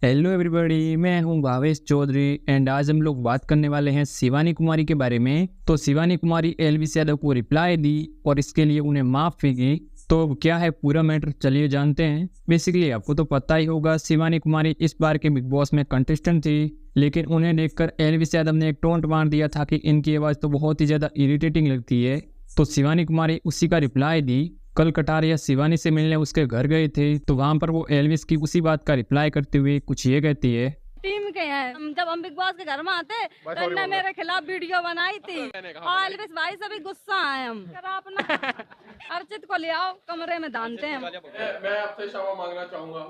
Hello everybody, मैं हूं Bhavesh Chaudhary and आज हम लोग बात करने वाले हैं शिवानी कुमारी के बारे में। तो शिवानी कुमारी एलविस यादव को रिप्लाई दी और इसके लिए उन्हें माफ़ी की। तो क्या है पूरा मैटर, चलिए जानते हैं। बेसिकली आपको तो पता ही होगा, शिवानी कुमारी इस बार के बिग बॉस में कंटेस्टेंट थी, लेकिन उन्हें देखकर एलविस यादव ने एक टोंट मार दिया था कि इनकी आवाज़ तो बहुत ही ज़्यादा इरिटेटिंग लगती है। तो शिवानी कुमारी उसी का रिप्लाई दी। कल कटारिया शिवानी से मिलने उसके घर गए थे, तो वहां पर वो एल्विस की उसी बात का रिप्लाई करते हुए कुछ ये कहती है। टीम के हैं, जब हम बिग बॉस के घर में आते तो इन्होंने मेरे खिलाफ वीडियो बनाई थी और एल्विस भाई से भी गुस्सा आए हम। अपना अर्चित को ले आओ, कमरे में दानते हैं। मैं आपसे क्षमा मांगना चाहूंगा।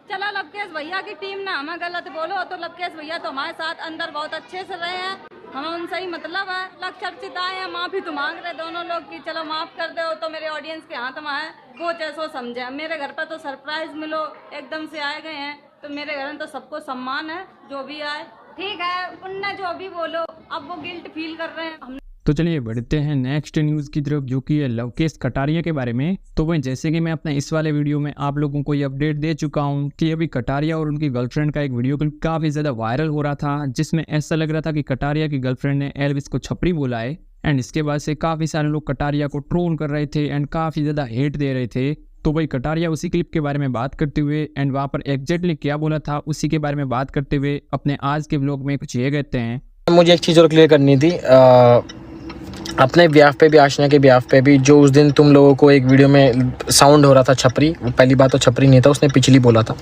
चलो लवकेश भैया की टीम ने हमें गलत बोलो तो लवकेश भैया तो हमारे साथ अंदर बहुत अच्छे से रहे हैं, हमें उनसे ही मतलब है। लक्षित आए हैं, माफी तो मांग रहे दोनों लोग की, चलो माफ कर दो तो मेरे ऑडियंस के हाथ में है, वो जैसो समझे। मेरे घर पर तो सरप्राइज मिलो एकदम से आए गए हैं, तो मेरे घर में तो सबको सम्मान है, जो भी आए ठीक है, उनने जो भी बोलो अब वो गिल्ट फील कर रहे हैं। तो चलिए बढ़ते हैं नेक्स्ट न्यूज़ की तरफ, जो कि है लवकेश कटारिया के बारे में। तो वह जैसे कि मैं अपने इस वाले वीडियो में आप लोगों को ये अपडेट दे चुका हूं कि अभी कटारिया और उनकी गर्लफ्रेंड का एक वीडियो क्लिप काफ़ी ज़्यादा वायरल हो रहा था, जिसमें ऐसा लग रहा था कि कटारिया की गर्लफ्रेंड ने एल्विस को छपरी बोला है। एंड इसके बाद से काफ़ी सारे लोग कटारिया को ट्रोल कर रहे थे एंड काफ़ी ज़्यादा हेट दे रहे थे। तो वही कटारिया उसी क्लिप के बारे में बात करते हुए एंड वहाँ पर एग्जैक्टली क्या बोला था उसी के बारे में बात करते हुए अपने आज के व्लॉग में कुछ ये कहते हैं। मुझे एक चीज़ और क्लियर करनी थी, अपने ब्याह पे भी, आशना के ब्याह पे भी, जो उस दिन तुम लोगों को एक वीडियो में साउंड हो रहा था छपरी, पहली बात तो छपरी नहीं था, उसने पिछली बोला था।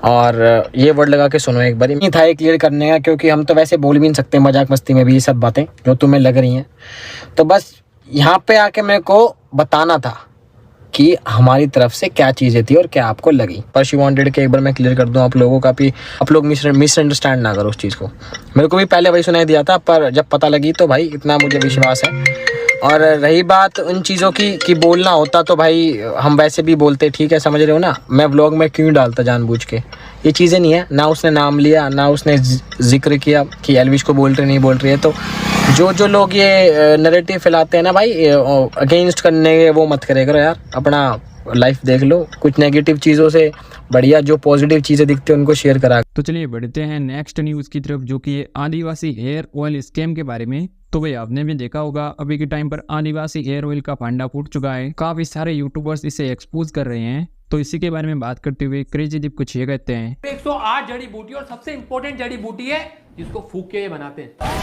और ये वर्ड लगा के सुनो एक बार, नहीं था ये क्लियर करने का, क्योंकि हम तो वैसे बोल भी नहीं सकते मजाक मस्ती में भी ये सब बातें जो तुम्हें लग रही हैं। तो बस यहाँ पे आके मेरे को बताना था कि हमारी तरफ से क्या चीज़ें थी और क्या आपको लगी। पर शी वांटेड कि एक बार मैं क्लियर कर दूं आप लोगों का भी, आप लोग मिसअंडरस्टैंड ना करो उस चीज़ को। मेरे को भी पहले वही सुनाई दिया था, पर जब पता लगी तो भाई इतना मुझे विश्वास है। और रही बात उन चीज़ों की कि बोलना होता तो भाई हम वैसे भी बोलते, ठीक है, समझ रहे हो ना। मैं व्लॉग में क्यों डालता जानबूझ के, ये चीज़ें नहीं है। ना उसने नाम लिया, ना उसने जिक्र किया कि एल्विस को बोल रही नहीं बोल रही है। तो जो लोग ये नैरेटिव फैलाते हैं ना भाई अगेंस्ट करने, वो मत करे करो यार, अपना लाइफ देख लो। कुछ नेगेटिव चीज़ों से बढ़िया जो पॉजिटिव चीज़ें दिखती हैं उनको शेयर करा। तो चलिए बढ़ते हैं नेक्स्ट न्यूज़ की तरफ, जो कि आदिवासी हेयर ऑयल स्कैम के बारे में। तो भाई आपने भी देखा होगा अभी के टाइम पर आदिवासी हेयर ऑयल का फंडा फूट चुका है, काफ़ी सारे यूट्यूबर्स इसे एक्सपोज कर रहे हैं। तो इसी के बारे में बात करते हुए क्रेजी दीप कुछ ये कहते हैं। 108 जड़ी बूटी और सबसे इंपॉर्टेंट जड़ी बूटी है जिसको फूक के बनाते हैं।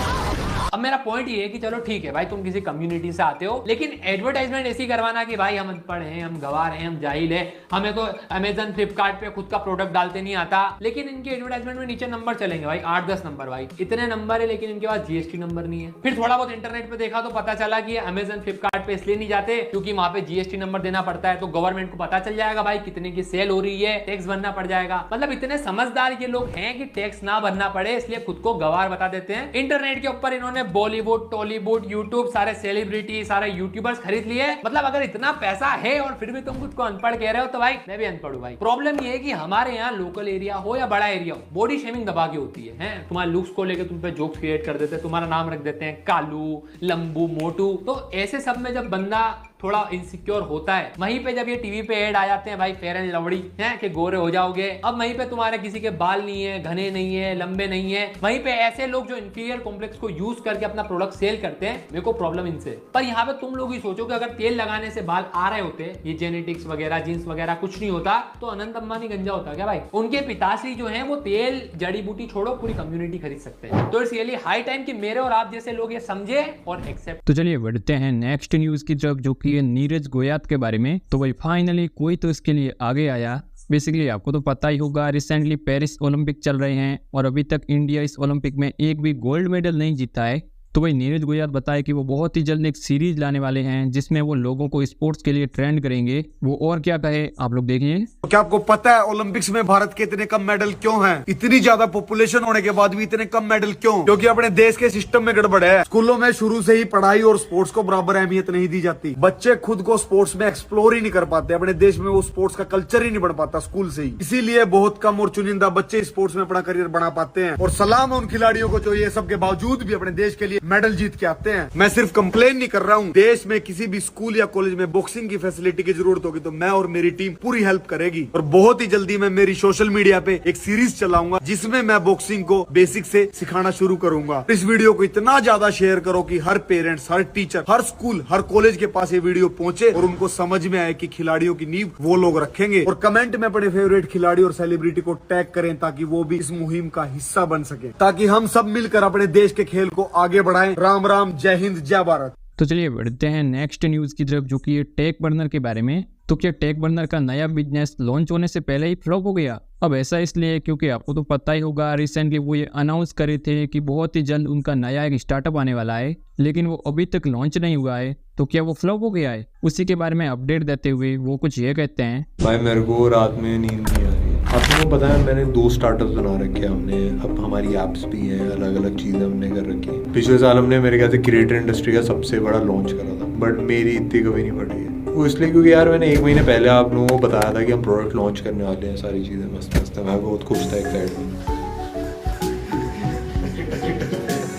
अब मेरा पॉइंट ये है कि चलो ठीक है भाई, तुम किसी कम्युनिटी से आते हो, लेकिन एडवर्टाइजमेंट ऐसी करवाना कि भाई हम अनपढ़ हैं, हम गवार हैं, हम जाहिल हैं, हमें तो अमेजन फ्लिपकार्ट पे खुद का प्रोडक्ट डालते नहीं आता, लेकिन इनके एडवर्टाइजमेंट में नीचे नंबर चलेंगे भाई 8-10 नंबर, भाई इतने नंबर है, लेकिन इनके पास जीएसटी नंबर नहीं है। फिर थोड़ा बहुत इंटरनेट पे देखा तो पता चला कि अमेजन फ्लिपकार्ट पे इसलिए नहीं जाते क्योंकि वहां पे जीएसटी नंबर देना पड़ता है, तो गवर्नमेंट को पता चल जाएगा भाई कितने की सेल हो रही है, टैक्स भरना पड़ जाएगा। मतलब इतने समझदार ये लोग हैं कि टैक्स ना भरना पड़े, इसलिए खुद को गवार बता देते हैं। इंटरनेट के ऊपर इन्होंने बॉलीवुड, टॉलीवुड, यूट्यूब, सारे सेलिब्रिटी, सारे यूट्यूबर्स खरीद लिए। मतलब अगर इतना पैसा है और फिर भी तुम खुद को अनपढ़ कह रहे हो तो भाई मैं भी अनपढ़ हूं भाई। प्रॉब्लम ये है कि हमारे यहाँ लोकल एरिया हो या बड़ा एरिया हो, बॉडी शेमिंग दबा के होती है। तुम्हारे लुक्स को लेकर तुम पे जोक्स क्रिएट कर देते हैं, तुम्हारा नाम रख देते हैं कालू, लंबू, मोटू। तो ऐसे सब में जब बंदा थोड़ा इनसिक्योर होता है, वहीं पे जब ये टीवी पे ऐड आ जाते हैं भाई फेयर एंड लवली है कि गोरे हो जाओगे, अब वहीं पे तुम्हारे किसी के बाल नहीं है, घने नहीं है, लंबे नहीं है, वहीं पे ऐसे लोग जो इंफीरियर कॉम्प्लेक्स को यूज करके अपना प्रोडक्ट सेल करते हैं, मेरे को प्रॉब्लम इनसे। पर यहाँ पे तुम लोग ही सोचो कि अगर तेल लगाने से बाल आ रहे होते, ये जेनेटिक्स वगैरह, जीन्स वगैरह कुछ नहीं होता, तो अनंत अंबानी गंजा होता क्या भाई? उनके पिताश्री जो है वो तेल, जड़ी बूटी छोड़ो पूरी कम्युनिटी खरीद सकते हैं। तो इट्स रियली हाई टाइम कि मेरे और आप जैसे लोग ये समझे और एक्सेप्ट। तो चलिए बढ़ते हैं नेक्स्ट न्यूज़ की तरफ, जो कि नीरज गोयात के बारे में। तो भाई फाइनली कोई तो इसके लिए आगे आया। बेसिकली आपको तो पता ही होगा, रिसेंटली पेरिस ओलंपिक चल रहे हैं और अभी तक इंडिया इस ओलंपिक में एक भी गोल्ड मेडल नहीं जीता है। तो भाई नीरज गोयात बताए कि वो बहुत ही जल्द एक सीरीज लाने वाले हैं जिसमें वो लोगों को स्पोर्ट्स के लिए ट्रेंड करेंगे। वो और क्या कहे आप लोग देखिए। तो क्या आपको पता है ओलंपिक्स में भारत के इतने कम मेडल क्यों हैं? इतनी ज्यादा पॉपुलेशन होने के बाद भी इतने कम मेडल क्यों? क्योंकि अपने देश के सिस्टम में गड़बड़ है। स्कूलों में शुरू से ही पढ़ाई और स्पोर्ट्स को बराबर अहमियत नहीं दी जाती। बच्चे खुद को स्पोर्ट्स में एक्सप्लोर ही नहीं कर पाते। अपने देश में वो स्पोर्ट्स का कल्चर ही नहीं बढ़ पाता स्कूल से ही। इसीलिए बहुत कम और चुनिंदा बच्चे स्पोर्ट्स में अपना करियर बना पाते हैं। और सलाम है उन खिलाड़ियों को जो ये सब के बावजूद भी अपने देश के लिए मेडल जीत के आते हैं। मैं सिर्फ कंप्लेन नहीं कर रहा हूँ, देश में किसी भी स्कूल या कॉलेज में बॉक्सिंग की फैसिलिटी की जरूरत होगी तो मैं और मेरी टीम पूरी हेल्प करेगी। और बहुत ही जल्दी मैं मेरी सोशल मीडिया पे एक सीरीज चलाऊंगा जिसमें मैं बॉक्सिंग को बेसिक से सिखाना शुरू करूंगा। इस वीडियो को इतना ज्यादा शेयर करो कि हर पेरेंट्स, हर टीचर, हर स्कूल, हर कॉलेज के पास ये वीडियो पहुंचे और उनको समझ में आए कि खिलाड़ियों की नींव वो लोग रखेंगे। और कमेंट में अपने फेवरेट खिलाड़ी और सेलिब्रिटी को टैग करें ताकि वो भी इस मुहिम का हिस्सा बन सके, ताकि हम सब मिलकर अपने देश के खेल को आगे बढ़ाएं। राम राम, जय हिंद, जय भारत। तो चलिए बढ़ते हैं नेक्स्ट न्यूज़ की तरफ, जो कि ये टेक बर्नर के बारे में। तो क्या टेक बर्नर का नया बिजनेस लॉन्च होने से पहले ही फ्लॉप हो गया? अब ऐसा इसलिए क्योंकि आपको तो पता ही होगा, रिसेंटली वो ये अनाउंस करे थे कि बहुत ही जल्द उनका नया एक स्टार्टअप आने वाला है, लेकिन वो अभी तक लॉन्च नहीं हुआ है। तो क्या वो फ्लॉप हो गया है? उसी के बारे में अपडेट देते हुए वो कुछ ये कहते हैं। भाई मेरे को रात में नींद नहीं आ रही है। आपको पता है मैंने 2 स्टार्टअप्स बना रखे हैं हमने, अब हमारी ऐप्स भी हैं, अलग अलग चीज़ें हमने कर रखी हैं। पिछले साल हमने मेरे ख्याल से क्रिएटर इंडस्ट्री का सबसे बड़ा लॉन्च करा था, बट मेरी इतनी कभी नहीं बढ़ी है। वो इसलिए क्योंकि यार मैंने 1 महीने पहले आप लोगों को बताया था कि हम प्रोडक्ट लॉन्च करने वाले हैं, सारी चीज़ें मस्त मस्त है, मैं बहुत खुश था, एक्साइटेड।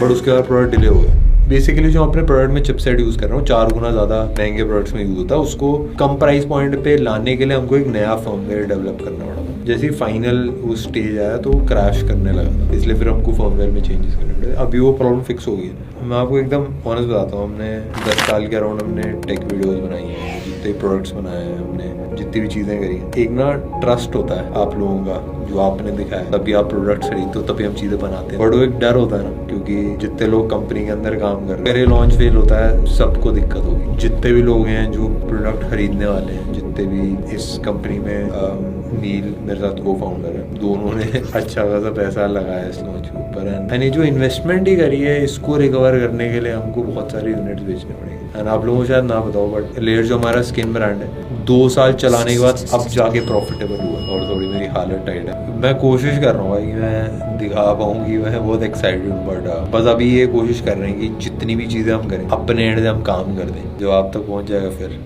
बट उसके बाद प्रोडक्ट डिले हो गया। बेसिकली जो अपने प्रोडक्ट में चिपसेट यूज़ कर रहा हूँ 4 गुना ज़्यादा महंगे प्रोडक्ट्स में यूज़ होता है, उसको कम प्राइस पॉइंट पे लाने के लिए हमको एक नया फर्मवेयर डेवलप करना पड़ा था। जैसे ही फाइनल वो स्टेज आया तो क्रैश करने लगा था, इसलिए फिर हमको फर्मवेयर में चेंजेस करने पड़े। अभी वो प्रॉब्लम फिक्स हो गई है। मैं आपको एकदम ऑनेस्ट बताता हूँ, हमने 10 साल के अराउंड हमने टेक वीडियोज़ बनाई हैं, जितने प्रोडक्ट्स बनाए हैं हमने, जितनी भी चीज़ें करी हैं। एक ना ट्रस्ट होता है आप लोगों का, जो आपने दिखाया, तभी आप प्रोडक्ट खरीदते हो, तभी हम चीज़ें बनाते हैं। बट वो एक डर होता है ना, क्योंकि जितने लोग कंपनी के अंदर काम कर रहे हैं, मेरे लॉन्च फेल होता है सबको दिक्कत होगी। जितने भी लोग हैं जो प्रोडक्ट खरीदने वाले हैं, जितने भी इस कंपनी में नील मेरे साथ को फाउंडर है, दोनों ने अच्छा खासा पैसा लगाया इस लॉन्च के ऊपर। यानी जो इन्वेस्टमेंट ही करी है, इसको रिकवर करने के लिए हमको बहुत सारे यूनिट्स बेचने पड़ेंगे। एंड आप लोगों को शायद ना बताओ, बट लेयर जो हमारा स्किन ब्रांड है, 2 साल चलाने के बाद अब जाके प्रॉफिटेबल हुआ और थोड़ी मेरी हालत टाइट है। मैं कोशिश कर रहा हूँ भाई, मैं दिखा पाऊंगी, मैं बहुत एक्साइटेड हूँ, बट बस अभी ये कोशिश कर रहे हैं कि जितनी भी चीज़ें हम करें अपने एंड से हम काम कर दें, जो आप तक पहुँच जाएगा फिर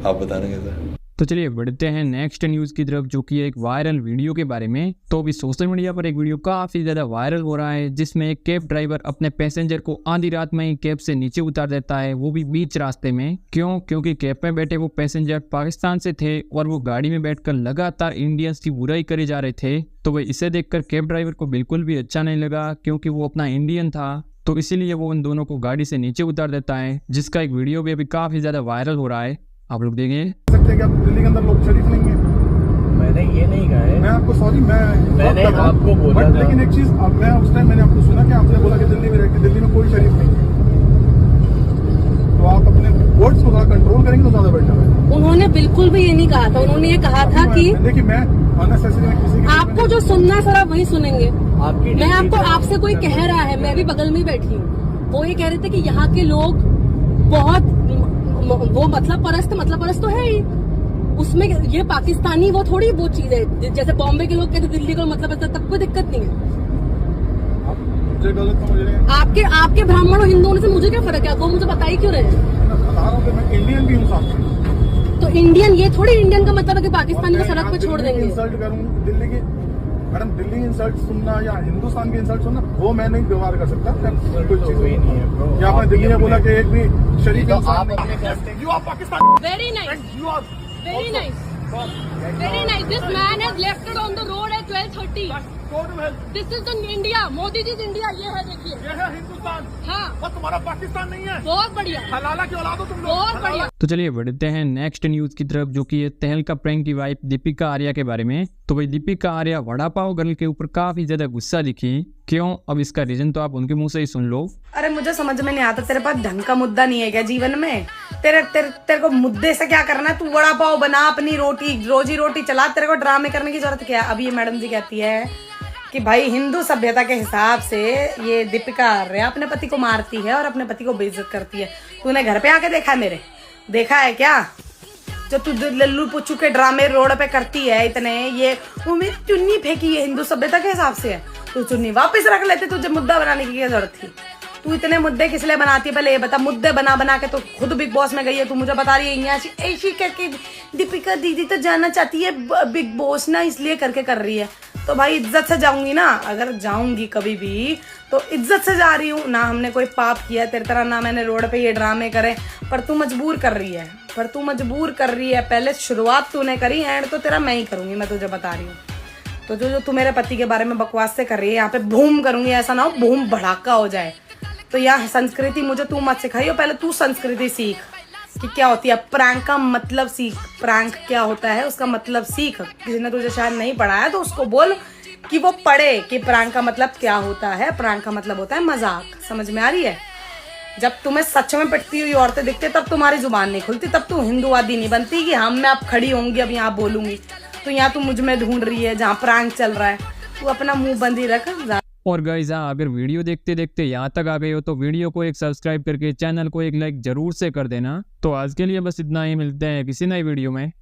आप बताना कैसा। तो चलिए बढ़ते हैं नेक्स्ट न्यूज़ की तरफ, जो कि एक वायरल वीडियो के बारे में। तो अभी सोशल मीडिया पर एक वीडियो काफ़ी ज़्यादा वायरल हो रहा है, जिसमें एक कैब ड्राइवर अपने पैसेंजर को आधी रात में ही कैब से नीचे उतार देता है, वो भी बीच रास्ते में। क्यों? क्योंकि कैब में बैठे वो पैसेंजर पाकिस्तान से थे और वो गाड़ी में बैठकर लगातार इंडियंस की बुराई करे जा रहे थे। तो वह इसे देखकर कैब ड्राइवर को बिल्कुल भी अच्छा नहीं लगा, क्योंकि वो अपना इंडियन था, तो इसीलिए वो उन दोनों को गाड़ी से नीचे उतार देता है, जिसका एक वीडियो भी अभी काफ़ी ज़्यादा वायरल हो रहा है। आप लोग देखें। दिल्ली के अंदर लोग शरीफ नहीं है। मैंने ये नहीं कहा है। मैं आपको सॉरी, मैंने आपको बोला था। लेकिन एक चीज, मैं उस टाइम मैंने आपको सुना कि आपने बोला कि दिल्ली में रहकर दिल्ली में कोई शरीफ नहीं है, तो आप अपने वर्ड्स को थोड़ा कंट्रोल करेंगे तो ज्यादा बेटर है। उन्होंने बिल्कुल भी ये नहीं कहा था, उन्होंने ये कहा था कि देखिए मैं अननेसेसरी किसी आपको जो सुनना है सर आप वही सुनेंगे। आपकी मैं आपको आपसे कोई कह रहा है, मैं भी बगल में ही बैठी हूँ, वो ये कह रहे थे कि यहाँ के लोग बहुत वो मतलब परस्त तो है ही, उसमें ये पाकिस्तानी वो थोड़ी वो चीज है, जैसे बॉम्बे के लोग कहते दिल्ली को मतलब है, तब कोई दिक्कत नहीं है। आपके ब्राह्मण और हिंदुओं से मुझे क्या फर्क है? वो मुझे बता ही क्यों रहे हैं? मैं इंडियन भी हूँ। तो इंडियन ये थोड़ी इंडियन का मतलब है कि पाकिस्तानी को सड़क पे छोड़ देंगे। इंसल्ट करूँ दिल्ली की, मैडम दिल्ली इंसल्ट सुनना या हिंदुस्तान की इंसल्ट सुनना, वो मैं नहीं व्यवहार कर सकता। कोई चीज नहीं है। या आपने दिल्ली में बोला कि एक भी शरीफ इंसान you are Pakistan. Very nice, very nice, very nice. This man has lefted on the road at 12:30। This is the India, Modi ji India. ये है, देखिए, ये है हिंदुस्तान। हाँ, और तुम्हारा पाकिस्तान नहीं है। बहुत बढ़िया, हलाला की औलाद हो तुम लोग, बहुत बढ़िया। तो चलिए बढ़ते हैं नेक्स्ट न्यूज़ की तरफ, जो कि ये तहलका प्रैंक की वाइफ दीपिका आर्या के बारे में। तो भाई दीपिका आर्या वड़ा पाव गर्ल के ऊपर काफी ज्यादा गुस्सा दिखी। क्यों? अब इसका रीजन तो आप उनके मुंह से ही सुन लो। अरे मुझे समझ में नहीं आता, तेरे पास ढंग का मुद्दा नहीं है क्या जीवन में? तेरे को मुद्दे से क्या करना है? तू वड़ा पाव बना, अपनी रोजी रोटी चला, तेरे को ड्रामे करने की जरूरत क्या है? अब ये मैडम जी कहती है कि भाई हिंदू सभ्यता के हिसाब से ये दीपिका आर्या अपने पति को मारती है और अपने पति को बेइज्जत करती है। तूने घर पे आके देखा है? मेरे देखा है क्या? जो तू लल्लू पुच्चू के ड्रामे रोड पे करती है इतने, ये वो मेरी चुन्नी फेंकी है, हिंदू सभ्यता के हिसाब से है। तू चुन्नी वापस रख लेते, तुझे मुद्दा बनाने की क्या जरूरत थी? तू इतने मुद्दे किस लिए बनाती है? पहले ये बता। मुद्दे बना बना के तो खुद बिग बॉस में गई है, तू मुझे बता रही है ऐसी करके दीपिका दीदी तो जाना चाहती है बिग बॉस ना, इसलिए करके कर रही है। तो भाई इज्जत से जाऊंगी ना, अगर जाऊंगी कभी भी तो इज्जत से जा रही हूँ ना। हमने कोई पाप किया तेरे तरह, ना मैंने रोड पे ये ड्रामे करे, पर तू मजबूर कर रही है, पहले शुरुआत तूने करी, एंड तो तेरा मैं ही करूंगी, मैं तुझे बता रही हूँ। तो जो तू मेरे पति के बारे में बकवास से कर रही है, यहाँ पे बूम करूंगी, ऐसा ना हो बूम भड़ाका हो जाए। तो यहाँ संस्कृति मुझे तू मत सिखाइयो, पहले तू संस्कृति सीख कि क्या होती है प्रैंक का मतलब, सीख प्रैंक क्या होता है उसका मतलब सीख। किसी ने तुझे शायद नहीं पढ़ाया तो उसको बोल कि वो पढ़े कि प्रैंक का मतलब क्या होता है। प्रैंक का मतलब होता है मजाक, समझ में आ रही है? जब तुम्हें सच में पिटती हुई औरतें दिखती तब तुम्हारी जुबान नहीं खुलती, तब तू हिंदूवादी नहीं बनती कि हम मैं अब खड़ी होंगी, अब यहाँ बोलूंगी। तो यहाँ तू मुझ में ढूंढ रही है जहाँ प्रैंक चल रहा है, तू अपना मुंह बंद ही रख। और गाइस अगर वीडियो देखते देखते यहाँ तक आ गए हो तो वीडियो को एक सब्सक्राइब करके चैनल को एक लाइक जरूर से कर देना। तो आज के लिए बस इतना ही, मिलते हैं किसी नई वीडियो में।